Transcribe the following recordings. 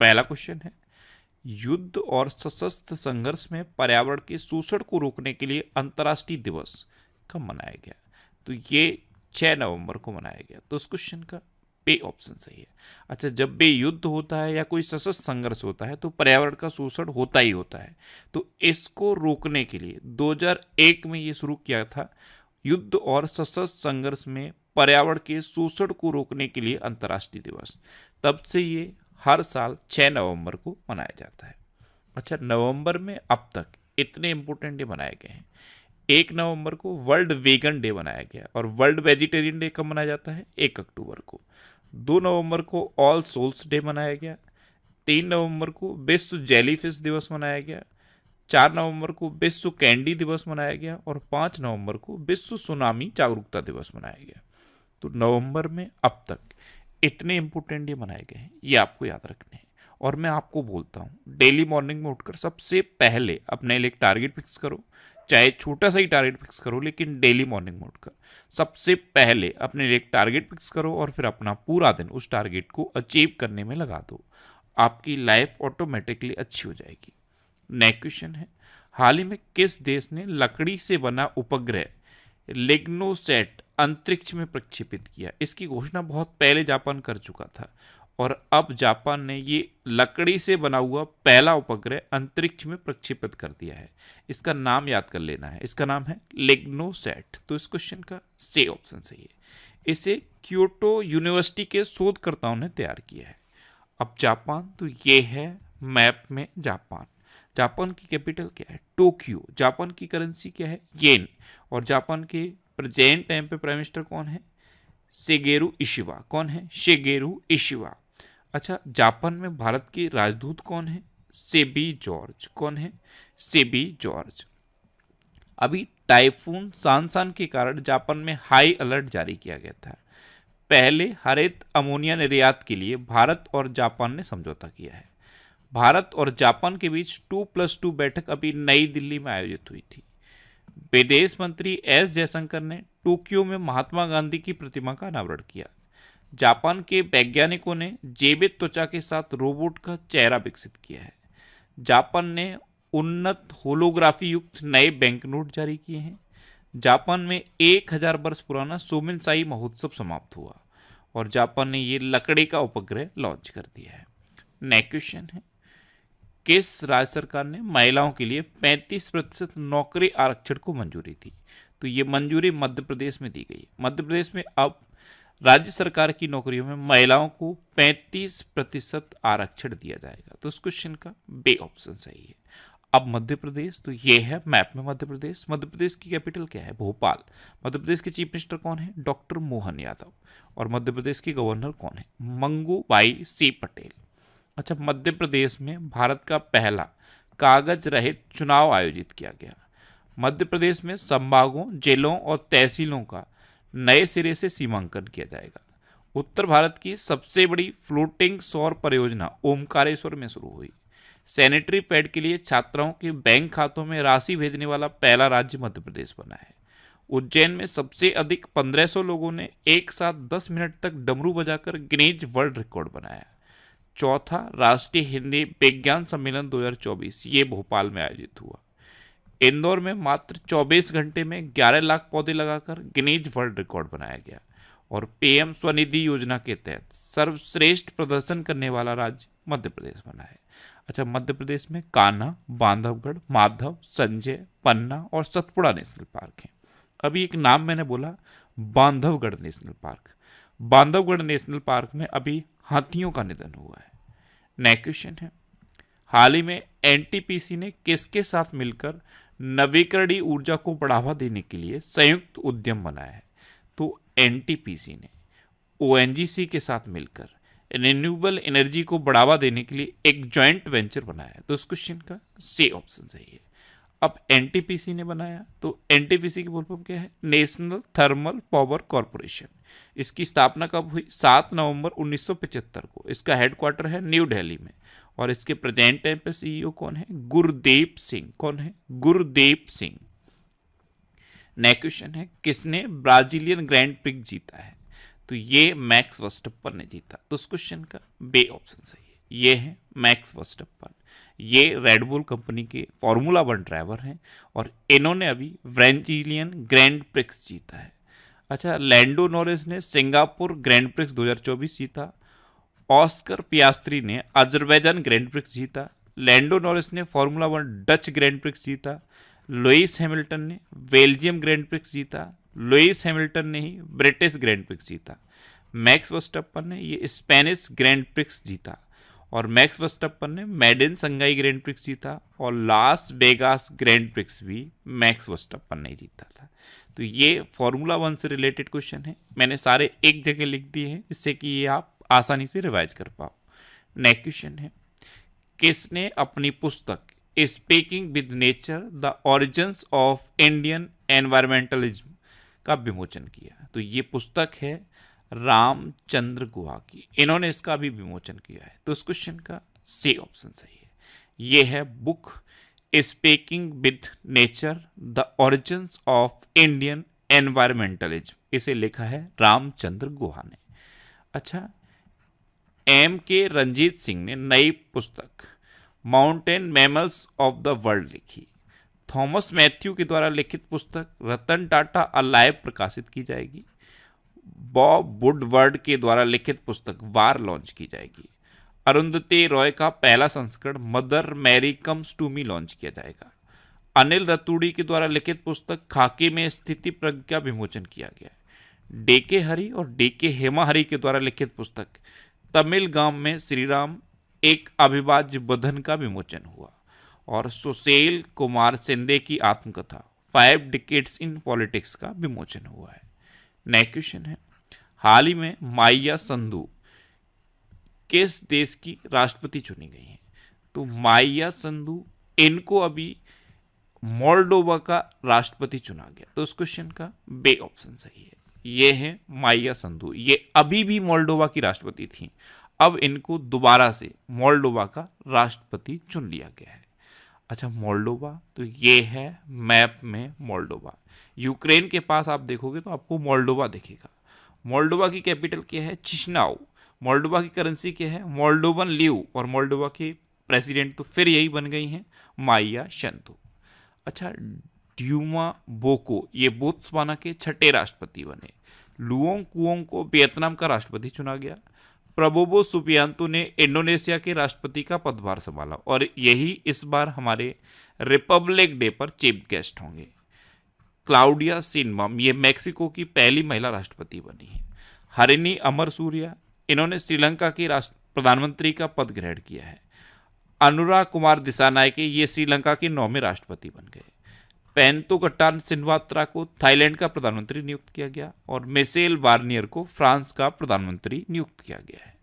पहला क्वेश्चन है, युद्ध और सशस्त्र संघर्ष में पर्यावरण के शोषण को रोकने के लिए अंतर्राष्ट्रीय दिवस कब मनाया गया? तो ये 6 नवंबर को मनाया गया। तो उस क्वेश्चन का बी ऑप्शन सही है। अच्छा, जब भी युद्ध होता है या कोई सशस्त्र संघर्ष होता है तो पर्यावरण का शोषण होता ही होता है। तो इसको रोकने के लिए 2001 में ये शुरू किया था, युद्ध और सशस्त्र संघर्ष में पर्यावरण के शोषण को रोकने के लिए अंतर्राष्ट्रीय दिवस। तब से ये हर साल 6 नवंबर को मनाया जाता है। अच्छा, नवंबर में अब तक इतने इंपॉर्टेंट डे मनाए गए हैं। 1 नवंबर को वर्ल्ड वेगन डे मनाया गया और वर्ल्ड वेजिटेरियन डे कब मनाया जाता है? 1 अक्टूबर को। 2 नवंबर को ऑल सोल्स डे मनाया गया। 3 नवंबर को विश्व जेलीफिश दिवस मनाया गया। 4 नवंबर को विश्व कैंडी दिवस मनाया गया और 5 नवंबर को विश्व सुनामी जागरूकता दिवस मनाया गया। तो नवंबर में अब तक इतने इंपोर्टेंट डे मनाए गए हैं, ये आपको याद रखने हैं। और मैं आपको बोलता हूँ, डेली मॉर्निंग में उठकर सबसे पहले अपने लिए एक टारगेट फिक्स करो, चाहे छोटा सा ही टारगेट फिक्स करो, लेकिन डेली मॉर्निंग में उठकर सबसे पहले अपने लिए एक टारगेट फिक्स करो और फिर अपना पूरा दिन उस टारगेट को अचीव करने में लगा दो। आपकी लाइफ ऑटोमेटिकली अच्छी हो जाएगी। नेक्स्ट क्वेश्चन है, हाल ही में किस देश ने लकड़ी से बना उपग्रह लिग्नोसैट अंतरिक्ष में प्रक्षेपित किया? इसकी घोषणा बहुत पहले जापान कर चुका था और अब जापान ने ये लकड़ी से बना हुआ पहला उपग्रह अंतरिक्ष में प्रक्षेपित कर दिया है। इसका नाम याद कर लेना है, इसका नाम है लिग्नोसैट। तो इस क्वेश्चन का सी ऑप्शन सही है। इसे क्योटो यूनिवर्सिटी के शोधकर्ताओं ने तैयार किया है। अब जापान, तो ये है मैप में जापान। जापान की कैपिटल क्या है? टोक्यो। जापान की करेंसी क्या है? येन। और जापान के प्रेजेंट टाइम पे प्राइम मिनिस्टर कौन है? Shigeru Ishiba. कौन है? Shigeru Ishiba. अच्छा, जापान में भारत के राजदूत कौन है? सेबी जॉर्ज। कौन है? सेबी जॉर्ज। अभी टाइफून सांसान के कारण जापान में हाई अलर्ट जारी किया गया था। पहले हरित अमोनिया निर्यात के लिए भारत और जापान ने समझौता किया है। भारत और जापान के बीच 2+2 बैठक अभी नई दिल्ली में आयोजित हुई थी। विदेश मंत्री एस जयशंकर ने टोक्यो में महात्मा गांधी की प्रतिमा का अनावरण किया। जापान के वैज्ञानिकों ने जैविक त्वचा के साथ रोबोट का चेहरा विकसित किया है। जापान ने उन्नत होलोग्राफी युक्त नए बैंक नोट जारी किए हैं। जापान में 1000 वर्ष पुराना सोमिनसाई महोत्सव समाप्त हुआ और जापान ने ये लकड़ी का उपग्रह लॉन्च कर दिया है। नेक्स्ट क्वेश्चन है, किस राज्य सरकार ने महिलाओं के लिए 35% नौकरी आरक्षण को मंजूरी दी? तो ये मंजूरी मध्य प्रदेश में दी गई है। मध्य प्रदेश में अब राज्य सरकार की नौकरियों में महिलाओं को 35% आरक्षण दिया जाएगा। तो इस क्वेश्चन का बी ऑप्शन सही है। अब मध्य प्रदेश, तो ये है मैप में मध्य प्रदेश। मध्य प्रदेश की कैपिटल क्या है? भोपाल। मध्य प्रदेश के चीफ मिनिस्टर कौन है? डॉक्टर मोहन यादव। और मध्य प्रदेश के गवर्नर कौन है? मंगूबाई सी पटेल। अच्छा, मध्य प्रदेश में भारत का पहला कागज रहित चुनाव आयोजित किया गया। मध्य प्रदेश में संभागों, जिलों और तहसीलों का नए सिरे से सीमांकन किया जाएगा। उत्तर भारत की सबसे बड़ी फ्लोटिंग सौर परियोजना ओमकारेश्वर में शुरू हुई। सैनिटरी पैड के लिए छात्राओं के बैंक खातों में राशि भेजने वाला पहला राज्य मध्य प्रदेश बना है। उज्जैन में सबसे अधिक 1500 लोगों ने एक साथ 10 मिनट तक डमरू बजाकर गिनीज वर्ल्ड रिकॉर्ड बनाया। चौथा राष्ट्रीय हिंदी विज्ञान सम्मेलन 2024 ये भोपाल में आयोजित हुआ। इंदौर में मात्र 24 घंटे में 11 लाख पौधे लगाकर गिनीज वर्ल्ड रिकॉर्ड बनाया गया। और पीएम स्वनिधि योजना के तहत सर्वश्रेष्ठ प्रदर्शन करने वाला राज्य मध्य प्रदेश बना है। अच्छा, मध्य प्रदेश में कान्हा, बांधवगढ़, माधव, संजय, पन्ना और सतपुड़ा नेशनल पार्क हैं। अभी एक नाम मैंने बोला, Bandhavgarh national park. Bandhavgarh national park में अभी हाथियों का निधन हुआ है। नेक्स्ट क्वेश्चन है, हाल ही में एनटीपीसी ने किसके साथ मिलकर नवीकरणीय ऊर्जा को बढ़ावा देने के लिए संयुक्त उद्यम बनाया है? तो एनटीपीसी ने ओएनजीसी के साथ मिलकर रिन्यूएबल एनर्जी को बढ़ावा देने के लिए एक जॉइंट वेंचर बनाया है। तो इस क्वेश्चन का सी ऑप्शन सही है। अब एनटीपीसी ने बनाया, तो एनटीपीसी की फुल फॉर्म क्या है? National thermal power corporation. इसकी स्थापना कब हुई? 7 नवंबर 1975 को। इसका हेडक्वार्टर है न्यू दिल्ली में और इसके प्रेजेंट टाइम पे सीईओ कौन है? गुरदीप सिंह। कौन है? गुरदीप सिंह। नेक्स्ट क्वेश्चन है, किसने ब्राजीलियन ग्रैंड प्रिक्स जीता है? तो ये मैक्स वर्स्टप्पन ने जीता। तो इस क्वेश्चन का बी ऑप्शन सही है। ये है मैक्स वर्स्टैपन। ये रेड बुल कंपनी के फॉर्मूला 1 ड्राइवर हैं और इन्होंने अभी ब्राजीलियन ग्रैंड प्रिक्स जीता है। अच्छा, लैंडो नॉरिस ने सिंगापुर ग्रैंड प्रिक्स 2024 जीता। ऑस्कर पियास्त्री ने अजरबैजान ग्रैंड प्रिक्स जीता। लैंडो नॉरिस ने फॉर्मूला 1 डच ग्रैंड प्रिक्स जीता। लुइस हैमिल्टन ने बेल्जियम ग्रैंड प्रिक्स जीता। लुइस हैमिल्टन ने ही ब्रिटिश ग्रैंड प्रिक्स जीता। मैक्स वर्स्टैपन ने ये स्पेनिश ग्रैंड प्रिक्स जीता और मैक्स वर्स्टैपन ने मेडन संगाई ग्रैंड प्रिक्स जीता और लास वेगास ग्रैंड प्रिक्स भी मैक्स वर्स्टैपन ने जीता था। तो ये फॉर्मूला 1 से रिलेटेड क्वेश्चन है, मैंने सारे एक जगह लिख दिए हैं जिससे कि ये आप आसानी से रिवाइज कर पाओ। नेक्स्ट क्वेश्चन है, किसने अपनी पुस्तक speaking with nature the origins of Indian environmentalism का विमोचन किया? तो ये पुस्तक है रामचंद्र गुहा की, इन्होंने इसका भी विमोचन किया है। तो इस क्वेश्चन का सी ऑप्शन सही है। ये है book speaking with nature the origins of Indian environmentalism, इसे लिखा है रामचंद्र गुहा ने। अच्छा, एम के रंजीत सिंह ने नई पुस्तक mountain mammals of the world लिखी। थॉमस मैथ्यू के द्वारा लिखित पुस्तक रतन टाटा अलाइव प्रकाशित की जाएगी। बॉब वुडवर्ड के द्वारा लिखित पुस्तक वार लॉन्च की जाएगी। अरुंधति रॉय का पहला संस्करण mother Mary comes to me launch किया जाएगा। अनिल रतूड़ी के द्वारा लिखित पुस्तक खाकी में स्थिति प्रज्ञा का विमोचन किया गया है। डीके हरि और डीके हेमा हरि के द्वारा लिखित पुस्तक तमिल गांव में श्री राम एक अविभाज्य बंधन का विमोचन हुआ और सुशील कुमार शिंदे की आत्मकथा 5 डिकेड्स इन पॉलिटिक्स का विमोचन हुआ है। नेक्स्ट क्वेश्चन है, हाल ही में माइया संधू किस देश की राष्ट्रपति चुनी गई हैं? तो माइया संधू, इनको अभी मोल्डोवा का राष्ट्रपति चुना गया। तो इस क्वेश्चन का बे ऑप्शन सही है। ये है माइया संधू, ये अभी भी मोल्डोवा की राष्ट्रपति थी, अब इनको दोबारा से मोल्डोवा का राष्ट्रपति चुन लिया गया है। अच्छा, मोल्डोवा, तो ये है मैप में मोल्डोवा। यूक्रेन के पास आप देखोगे तो आपको मोल्डोवा दिखेगा। मोल्डोवा की कैपिटल क्या है? चिशनाउ। मोल्डोवा की करेंसी क्या है? मोल्डोवन लीव। और मोल्डोवा के प्रेसिडेंट तो फिर यही बन गई हैं माइया संधू। अच्छा, ड्यूमा बोको ये बोत्सवाना के 6ठे राष्ट्रपति बने। लुओंग कुओंग को वियतनाम का राष्ट्रपति चुना गया। प्रबोवो सुबियांतो ने इंडोनेशिया के राष्ट्रपति का पदभार संभाला और यही इस बार हमारे रिपब्लिक डे पर चीफ गेस्ट होंगे। क्लाउडिया शिनबम ये मेक्सिको की पहली महिला राष्ट्रपति बनी है। हरिनी अमरसूरिया, इन्होंने श्रीलंका के प्रधानमंत्री का पद ग्रहण किया है। अनुराग कुमार दिसानायके ये श्रीलंका के 9वें राष्ट्रपति बन गए। पेंतोकट्टान सिनवात्रा को थाईलैंड का प्रधानमंत्री नियुक्त किया गया और मिशेल बार्नियर को फ्रांस का प्रधानमंत्री नियुक्त किया गया है।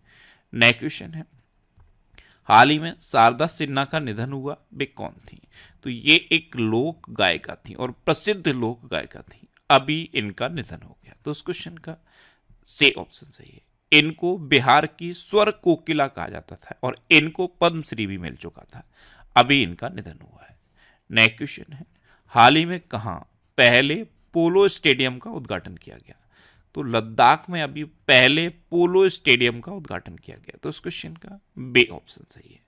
नेक्स्ट क्वेश्चन है, हाल ही में शारदा सिन्हा का निधन हुआ, वे कौन थी? तो ये एक लोक गायिका थी और प्रसिद्ध लोक गायिका थी, अभी इनका निधन हो गया। तो उस क्वेश्चन का से ऑप्शन सही है। इनको बिहार की स्वर कोकिला कहा जाता था और इनको पद्मश्री भी मिल चुका था, अभी इनका निधन हुआ है। नेक्स्ट क्वेश्चन है, हाल ही में कहाँ पहले पोलो स्टेडियम का उद्घाटन किया गया? तो लद्दाख में अभी पहले पोलो स्टेडियम का उद्घाटन किया गया। तो इस क्वेश्चन का बे ऑप्शन सही है।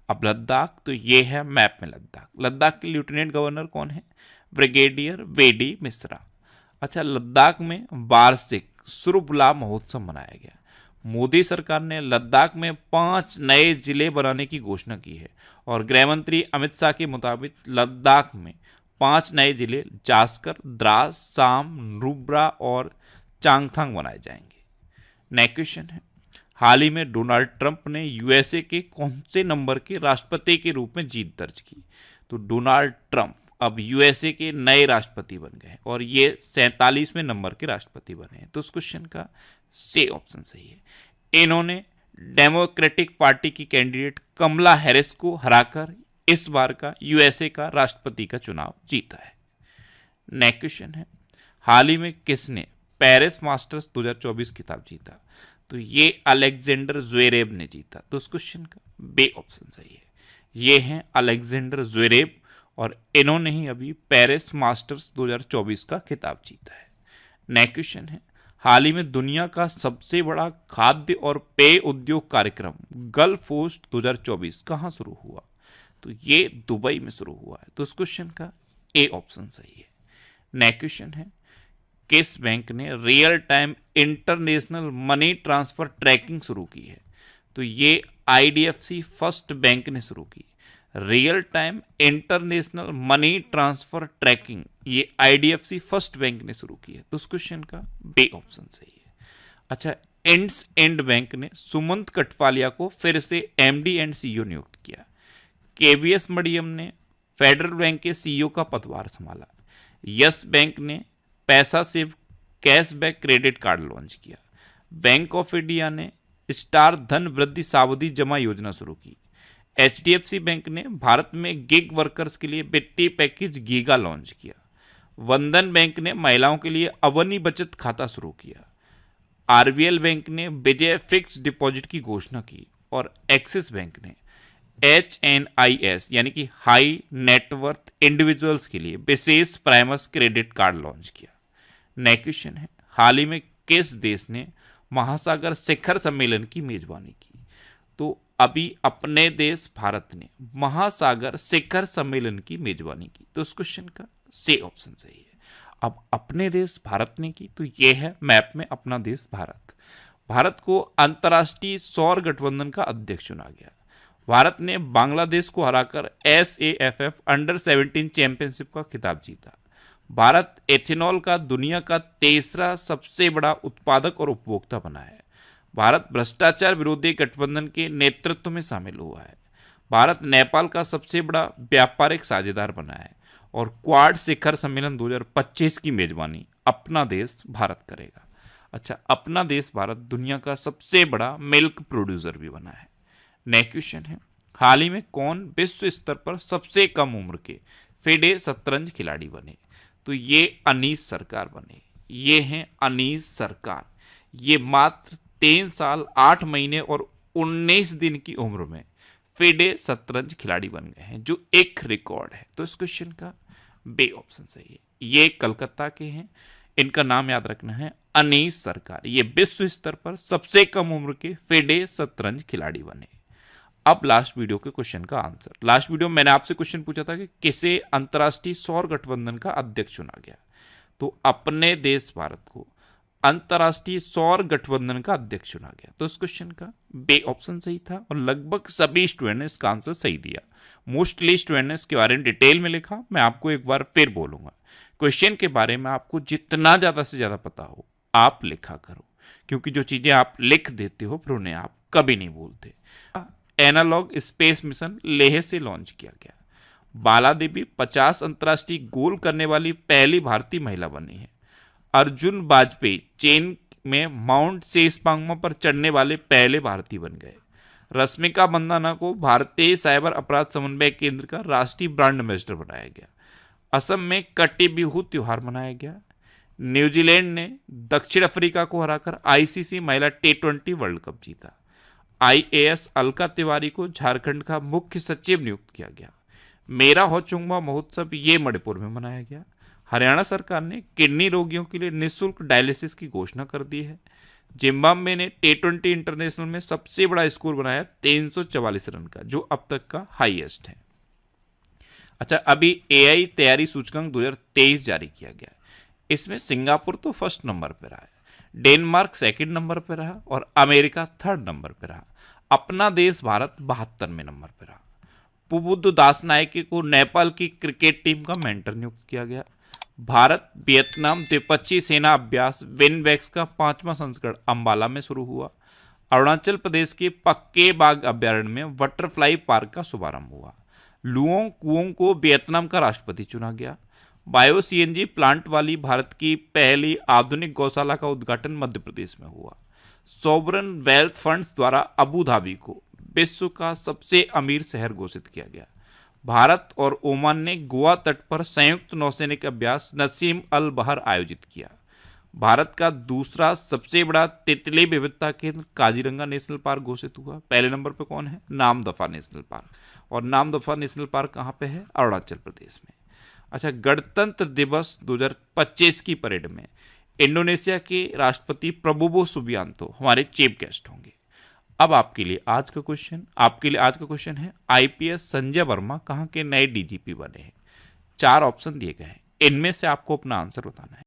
अब लद्दाख, तो ये है मैप में लद्दाख। लद्दाख के लेफ्टिनेंट गवर्नर कौन है? ब्रिगेडियर वेडी मिश्रा। अच्छा, लद्दाख में वार्षिक सुरबुला महोत्सव मनाया गया। मोदी सरकार ने लद्दाख में 5 नए जिले बनाने की घोषणा की है और गृह मंत्री अमित शाह के मुताबिक लद्दाख में 5 नए जिले जास्कर, द्रास, साम, नुब्रा और चांगथांग बनाए जाएंगे। नेक्स्ट क्वेश्चन है, हाल ही में डोनाल्ड ट्रंप ने यूएसए के कौन से नंबर के राष्ट्रपति के रूप में जीत दर्ज की? तो डोनाल्ड ट्रंप अब यूएसए के नए राष्ट्रपति बन गए और ये 47वें नंबर के राष्ट्रपति बने हैं। तो उस क्वेश्चन का से ऑप्शन सही है। इन्होंने डेमोक्रेटिक पार्टी की कैंडिडेट कमला हैरिस को हराकर इस बार का यूएसए का राष्ट्रपति का चुनाव जीता है। नेक्स्ट क्वेश्चन है, हाल ही में किसने पेरिस मास्टर्स 2024 खिताब जीता? तो ये अलेक्जेंडर ज़्वेरेव ने जीता। तो उस क्वेश्चन का बे ऑप्शन सही है। ये हैं अलेक्जेंडर ज़्वेरेव और इन्होंने ही अभी पेरिस मास्टर्स 2024 का खिताब जीता है। नेक्स्ट क्वेश्चन है, हाल ही में दुनिया का सबसे बड़ा खाद्य और पेय उद्योग कार्यक्रम गल्फ कोस्ट 2024 कहाँ शुरू हुआ? तो ये दुबई में शुरू हुआ है। तो इस क्वेश्चन का ए ऑप्शन सही है। नेक्स्ट क्वेश्चन है, किस बैंक ने real time international money transfer tracking शुरू की है? तो ये आईडीएफसी फर्स्ट बैंक ने शुरू की। Real time international money transfer tracking ये आईडीएफसी फर्स्ट बैंक ने शुरू की है। तो उस क्वेश्चन का बी ऑप्शन सही है। अच्छा, इंड्स इंड बैंक ने सुमंत कठपालिया को फिर से एमडी एंड सीईओ नियुक्त किया। केवीएस मडियम ने फेडरल बैंक के सीईओ का पदभार संभाला। यस बैंक ने पैसा save cashback credit card launch किया। बैंक ऑफ इंडिया ने स्टार धन वृद्धि सावधि जमा योजना शुरू की। एचडीएफसी बैंक ने भारत में गिग वर्कर्स के लिए वित्तीय पैकेज गीगा लॉन्च किया। बंधन बैंक ने महिलाओं के लिए अवनी बचत खाता शुरू किया। आरबीएल बैंक ने विजय फिक्स डिपॉजिट की घोषणा की और एक्सिस बैंक ने HNIS यानी कि हाई नेटवर्थ इंडिविजुअल्स के लिए विशेष प्राइमस क्रेडिट कार्ड लॉन्च किया। नेक्स्ट क्वेश्चन है, हाल ही में किस देश ने महासागर शिखर सम्मेलन की मेजबानी की? तो अभी अपने देश भारत ने महासागर शिखर सम्मेलन की मेजबानी की। तो इस क्वेश्चन का सी ऑप्शन सही है। अब अपने देश भारत ने की, तो ये है मैप में अपना देश भारत। भारत को अंतर्राष्ट्रीय सौर गठबंधन का अध्यक्ष चुना गया। भारत ने बांग्लादेश को हराकर SAFF अंडर-17 चैंपियनशिप का खिताब जीता। भारत एथेनॉल का दुनिया का तीसरा सबसे बड़ा उत्पादक और उपभोक्ता बना है। भारत भ्रष्टाचार विरोधी गठबंधन के नेतृत्व में शामिल हुआ है। भारत नेपाल का सबसे बड़ा व्यापारिक साझेदार बना है और क्वाड शिखर सम्मेलन 2025 की मेजबानी अपना देश भारत करेगा। अच्छा, अपना देश भारत दुनिया का सबसे बड़ा मिल्क प्रोड्यूसर भी बना है। नेक्स्ट क्वेश्चन है, हाल ही में कौन विश्व स्तर पर सबसे कम उम्र के फिडे शतरंज खिलाड़ी बने? तो ये अनीस सरकार बने। ये हैं अनीस सरकार। ये मात्र 3 साल 8 महीने और 19 दिन की उम्र में फिडे शतरंज खिलाड़ी बन गए हैं, जो एक रिकॉर्ड है। तो इस क्वेश्चन का बे ऑप्शन सही है। ये कलकत्ता के हैं, इनका नाम याद रखना है अनीस सरकार। ये विश्व स्तर पर सबसे कम उम्र के फिडे शतरंज खिलाड़ी बने। अब लास्ट वीडियो के क्वेश्चन का आंसर। लास्ट वीडियो में मैंने आपसे क्वेश्चन पूछा था कि किसे अंतर्राष्ट्रीय सौर गठबंधन का अध्यक्ष चुना गया? तो अपने देश भारत को अंतर्राष्ट्रीय सौर गठबंधन का अध्यक्ष चुना गया। तो इस क्वेश्चन का बे ऑप्शन सही था और लगभग सभी स्टूडेंट ने इसका आंसर सही दिया। मोस्टली स्टूडेंट ने इसके बारे में डिटेल में लिखा। मैं आपको एक बार फिर बोलूंगा, क्वेश्चन के बारे में आपको जितना ज़्यादा से ज़्यादा पता हो आप लिखा करो, क्योंकि जो चीज़ें आप लिख देते हो फिर उन्हें आप कभी नहीं भूलते। एनालॉग स्पेस मिशन लेह से लॉन्च किया गया। बाला देवी 50 अंतर्राष्ट्रीय गोल करने वाली पहली भारतीय महिला बनी है। अर्जुन वाजपेयी चीन में माउंट सेसपांगमा पर चढ़ने वाले पहले भारतीय बन गए। रश्मिका मंदाना को भारतीय साइबर अपराध समन्वय केंद्र का राष्ट्रीय ब्रांड एम्बेसडर बनाया गया। असम में कटी बिहू त्योहार मनाया गया। न्यूजीलैंड ने दक्षिण अफ्रीका को हराकर आईसीसी महिला T20 वर्ल्ड कप जीता। IAS अलका तिवारी को झारखंड का मुख्य सचिव नियुक्त किया गया। मेरा होचुंगमा महोत्सव ये मणिपुर में मनाया गया। हरियाणा सरकार ने किडनी रोगियों के लिए निःशुल्क डायलिसिस की घोषणा कर दी है। जिम्बाब्वे ने T20 इंटरनेशनल में सबसे बड़ा स्कोर बनाया 344 रन का, जो अब तक का हाईएस्ट है। अच्छा, अभी AI तैयारी सूचकांक 2023 जारी किया गया। इसमें सिंगापुर तो फर्स्ट नंबर पर रहा है, डेनमार्क सेकंड नंबर पर रहा और अमेरिका थर्ड नंबर पर रहा। अपना देश भारत 72वें नंबर पर रहा। पुबुद्ध दास नायके को नेपाल की क्रिकेट टीम का मेंटर नियुक्त किया गया। भारत वियतनाम द्विपक्षीय सेना अभ्यास विनवेक्स का 5वां संस्करण अंबाला में शुरू हुआ। अरुणाचल प्रदेश के पक्के बाग अभ्यारण्य में बटरफ्लाई पार्क का शुभारंभ हुआ। लुओंग कुओंग को वियतनाम का राष्ट्रपति चुना गया। बायो CNG प्लांट वाली भारत की पहली आधुनिक गौशाला का उद्घाटन मध्य प्रदेश में हुआ। सोवरन वेल्थ फंड्स द्वारा अबू धाबी को विश्व का सबसे अमीर शहर घोषित किया गया। भारत और ओमान ने गोवा तट पर संयुक्त नौसैनिक अभ्यास नसीम अल बहर आयोजित किया। भारत का दूसरा सबसे बड़ा तितली विविधता केंद्र काजीरंगा नेशनल पार्क घोषित हुआ। पहले नंबर पर कौन है? Namdapha national park. और नामदफा नेशनल पार्क कहाँ पे है? अरुणाचल प्रदेश में। अच्छा, गणतंत्र दिवस 2025 की परेड में इंडोनेशिया के राष्ट्रपति प्रबोवो सुबियांतो हमारे चीफ गेस्ट होंगे। अब आपके लिए आज का क्वेश्चन है, आईपीएस संजय वर्मा कहाँ के नए डीजीपी बने हैं? 4 ऑप्शन दिए गए हैं, इनमें से आपको अपना आंसर बताना है।